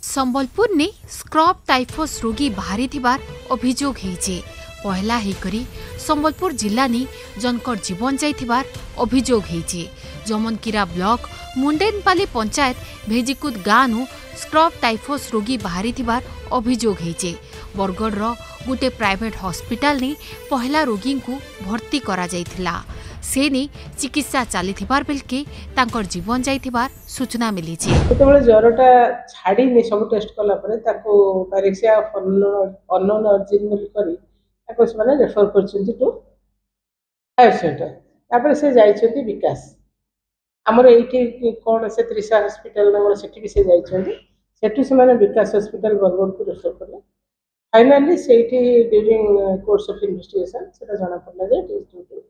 संबलपुर ने scrub typhus रोगी बाहरी थिबार अभियोग हेजे पहला हेकरी संबलपुर जिला ने जनकर जीवन जाइथिबार अभियोग हेजे जमनकीरा ब्लॉक मुंडेनपाली पंचायत भेजिकुद गाँव स्क्रब टाइफस रोगी बाहरी थिबार अभियोग हेजे बरगढ़ गोटे प्राइवेट हॉस्पिटल ने पहला रोगी को भर्ती करा जाइथिला से ने चिकित्सा चली बेलके तांकर जीवन जाइथिबार सूचना मिली ज्वरटा छाड़ी सब टेस्ट कला पैरेक्सिया अननोन ऑरिजिन कर रेफर कर टू हायर सेंटर से जाइछथि विकास आमर ये कौन से त्रिशा हॉस्पिटल से से विकास हॉस्पिटल बरगढ़ को रेफर कले फाइनली से ड्यूरिंग कोर्स ऑफ इन्वेस्टिगेशन से जना पड़ा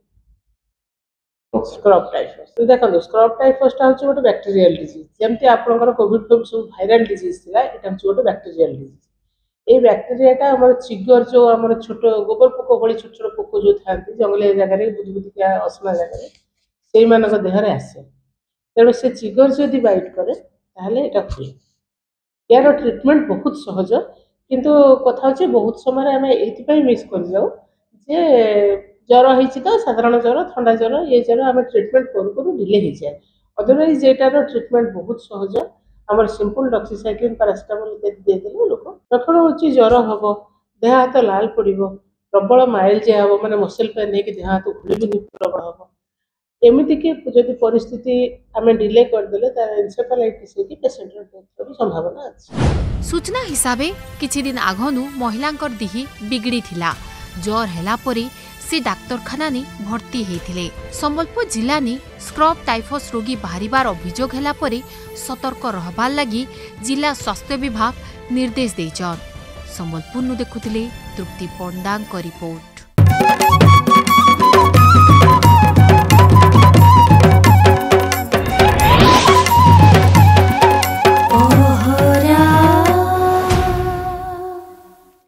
स्क्रब टाइफस देखो स्क्रब टाइफसटा हूँ गोटे बैक्टेरियल डिजीज जमती आपंकर कोविड कोविड सब भाइराल डिजीज थी यहाँ हूँ गोटे बैक्टेरियल डिजीज ये बैक्टेरियाटा आम चिगर जो आम छोट गोबर पोक भाई छोट छोट पोक जो था जंगल जगह बुदबुदिया असना जगह से देहरे आसे तेणु से चिगर जदि बैट करे यहाँ हुए यार ट्रिटमेंट बहुत सहज किंतु कथा हूँ बहुत समय आम ये मिस कर जाऊ जे ज्वर होती तो साधारण ज्वर ठंडा ज्वर ये ज्वर आम ट्रिटमेंट करूँ डिले हो जाए अदरवाइज येटार ट्रिटमेंट बहुत सहज आम सिंपल डॉक्सीसाइक्लिन पैरासिटामोल इत्यादि देदेले लोक प्रथम हूँ ज्वर हम देह हाथ लाल पड़ प्रबल माइल्जिया हम मैंने मसल पेन हो देह हाथ घुड़बी प्रबल हम एमतीक जब परिस्थिति आम डिले करदे एनसेफेलाइटिस पेसेंट डेथ संभावना अच्छी सूचना हिसाबे किछि दिन आगनु महिलांकर दिही बिगड़ी थिला ज्वर हैला परी से डाक्तरखाना ने भर्ती हेथिले संबलपुर जिला ने स्क्रब टाइफस रोगी बाहरिबार अभियोग हैला परे सतर्क रहबार लगी जिला स्वास्थ्य विभाग निर्देश देइछन संबलपुर नु देखुथिले तृप्ति पंडांग रिपोर्ट।